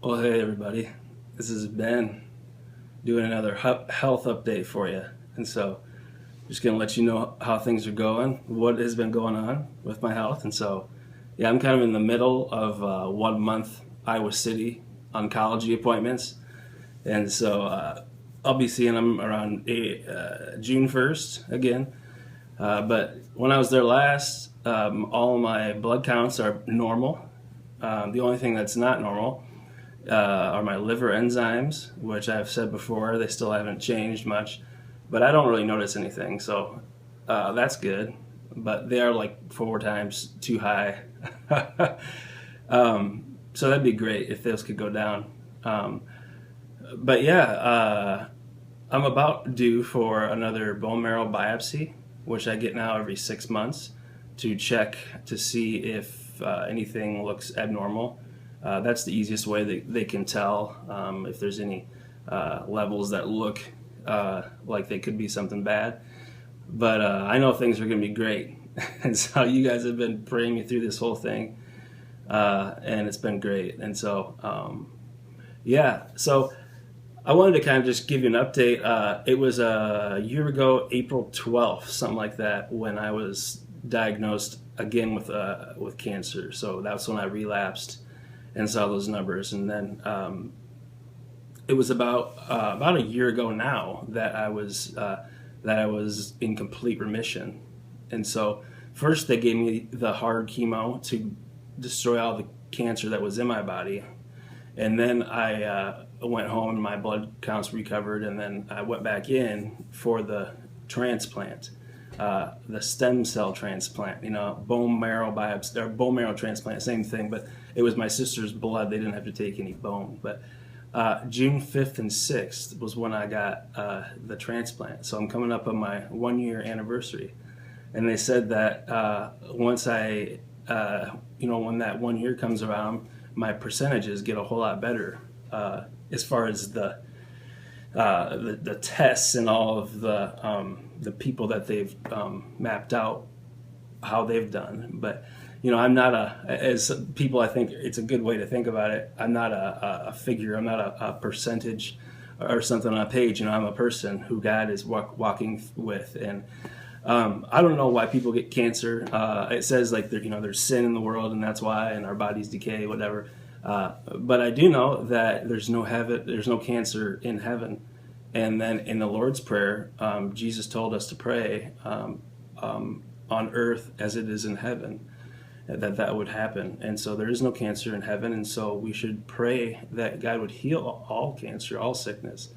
Well, hey everybody, this is Ben doing another health update for you. And so, just gonna let you know how things are going, what has been going on with my health. And so, yeah, I'm kind of in the middle of 1 month Iowa City oncology appointments. And so, I'll be seeing them around June 1st again. But when I was there last, all my blood counts are normal. The only thing that's not normal are my liver enzymes, which I've said before, they still haven't changed much, but I don't really notice anything, so that's good. But they are like 4 times too high. So that'd be great if those could go down. But yeah, I'm about due for another bone marrow biopsy, which I get now every 6 months to check to see if anything looks abnormal. That's the easiest way that they can tell if there's any levels that look like they could be something bad. But I know things are going to be great. And so you guys have been praying me through this whole thing, and it's been great. And so, yeah, so I wanted to kind of just give you an update. It was a year ago, April 12th, something like that, when I was diagnosed again with cancer. So that's when I relapsed and saw those numbers. And then it was about a year ago now that I was in complete remission. And so first they gave me the hard chemo to destroy all the cancer that was in my body, and then I went home and my blood counts recovered, and then I went back in for the transplant, the stem cell transplant, bone marrow biopsy or bone marrow transplant, same thing, but it was my sister's blood. They didn't have to take any bone. But June 5th and 6th was when I got the transplant. So I'm coming up on my 1 year anniversary. And they said that once when that 1 year comes around, my percentages get a whole lot better as far as the tests and all of the people that they've mapped out how they've done. But I'm not as people, I think it's a good way to think about it. I'm not a figure. I'm not a percentage or something on a page. I'm a person who God is walking with. And I don't know why people get cancer. It says like there's sin in the world, and that's why, and our bodies decay, whatever. But I do know that there's no cancer in heaven. And then in the Lord's Prayer, Jesus told us to pray on earth as it is in heaven, that would happen. And so there is no cancer in heaven, and so we should pray that God would heal all cancer, all sickness.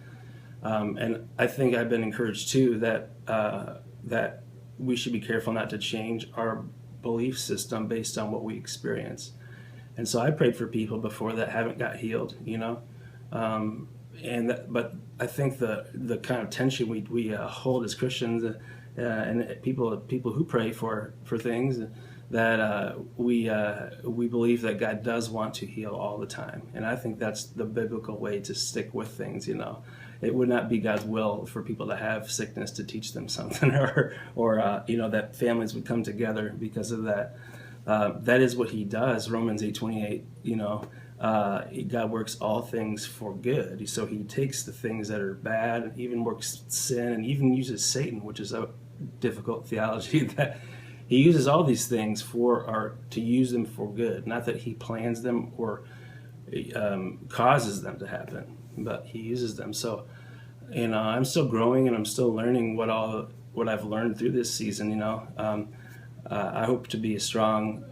And I think I've been encouraged too that we should be careful not to change our belief system based on what we experience. And so I prayed for people before that haven't got healed, but I think the kind of tension we hold as Christians and people who pray for things, that we believe that God does want to heal all the time. And I think that's the biblical way to stick with things. It would not be God's will for people to have sickness to teach them something, or that families would come together because of that. That is what He does. Romans 8:28. God works all things for good. So He takes the things that are bad, even works sin, and even uses Satan, which is a difficult theology, that He uses all these things to use them for good. Not that He plans them or causes them to happen, but He uses them. So, I'm still growing and I'm still learning what I've learned through this season. I hope to be a strong,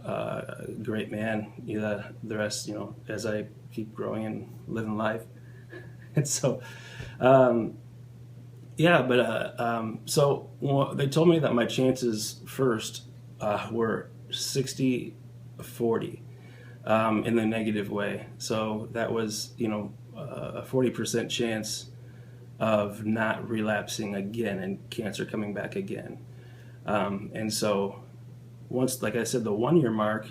great man. The rest, as I keep growing and living life. And so, so they told me that my chances first were 60-40 in the negative way. So that was, a 40% chance of not relapsing again and cancer coming back again. And so once, like I said, the 1 year mark,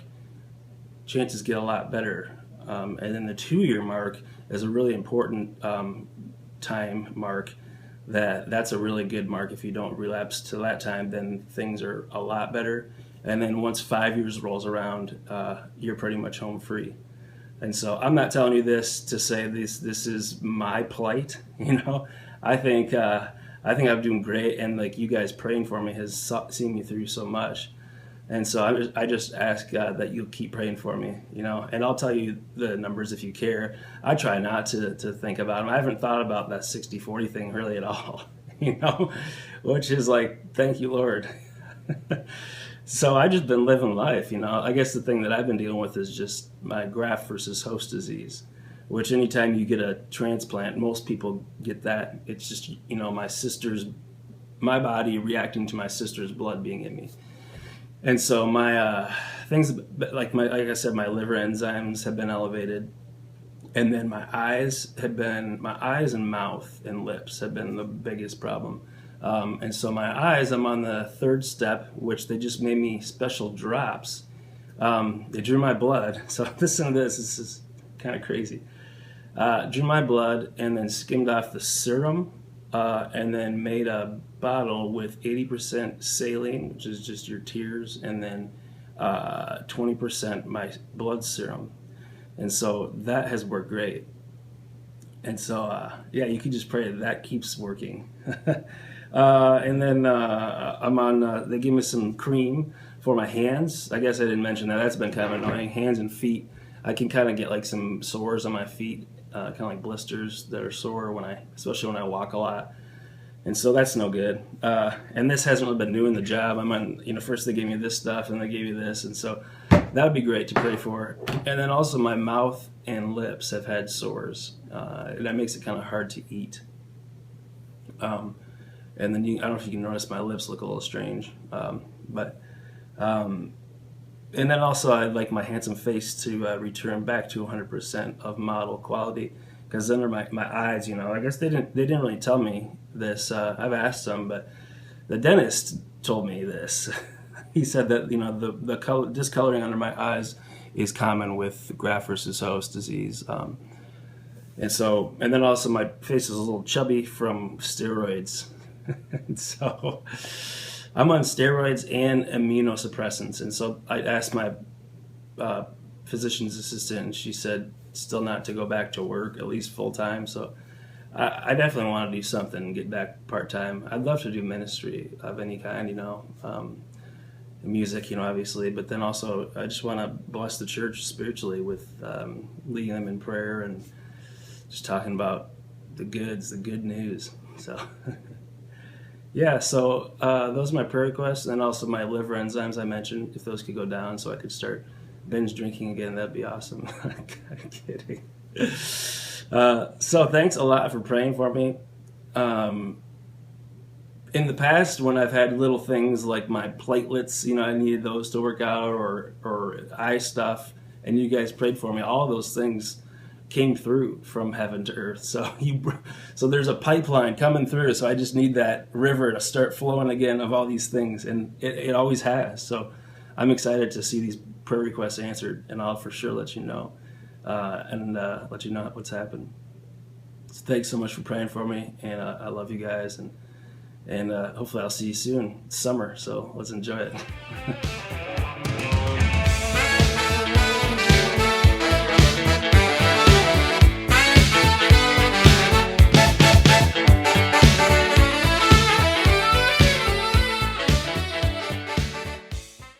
chances get a lot better. And then the 2 year mark is a really important time mark. That's a really good mark. If you don't relapse to that time, then things are a lot better. And then once 5 years rolls around, you're pretty much home free. And so I'm not telling you this to say this is my plight. I think I'm doing great, and like you guys praying for me has seen me through so much. And so I just ask God that you'll keep praying for me, and I'll tell you the numbers if you care. I try not to think about them. I haven't thought about that 60-40 thing really at all, which is like, thank you, Lord. So I just been living life, I guess the thing that I've been dealing with is just my graft versus host disease, which anytime you get a transplant, most people get that. It's just, my body reacting to my sister's blood being in me. And so my things like I said, my liver enzymes have been elevated, and then my eyes and mouth and lips have been the biggest problem. And so my eyes, I'm on the third step, which they just made me special drops. They drew my blood. So listen to this. This is kind of crazy. Drew my blood and then skimmed off the serum, and then made a bottle with 80% saline, which is just your tears, and then 20% my blood serum. And so that has worked great. And so, you can just pray that keeps working. And then I'm on, they gave me some cream for my hands. I guess I didn't mention that. That's been kind of annoying. Hands and feet. I can kind of get like some sores on my feet, kind of like blisters that are sore especially when I walk a lot. And so that's no good. And this hasn't really been doing the job. I'm on, first they gave me this stuff and they gave you this. And so that would be great to pray for. And then also my mouth and lips have had sores. That makes it kind of hard to eat. And then I don't know if you can notice my lips look a little strange. And then also I'd like my handsome face to return back to 100% of model quality. Because under my eyes, I guess they didn't really tell me this. I've asked them, but the dentist told me this. He said that the color discoloring under my eyes is common with graft versus host disease, and then also my face is a little chubby from steroids. And so I'm on steroids and immunosuppressants, and so I asked my physician's assistant, and she said still not to go back to work, at least full time. So I definitely want to do something and get back part time. I'd love to do ministry of any kind, music, obviously, but then also I just want to bless the church spiritually with leading them in prayer and just talking about the good news. So so those are my prayer requests, and also my liver enzymes I mentioned, if those could go down so I could start binge drinking again, that'd be awesome. I'm kidding. So thanks a lot for praying for me. In the past, when I've had little things like my platelets, I needed those to work out, or eye stuff, and you guys prayed for me, all those things came through from heaven to earth. So there's a pipeline coming through. So I just need that river to start flowing again of all these things, and it always has. So I'm excited to see these prayer requests answered, and I'll for sure let you know, and let you know what's happened. So thanks so much for praying for me, and I love you guys, and hopefully I'll see you soon. It's summer, so let's enjoy it.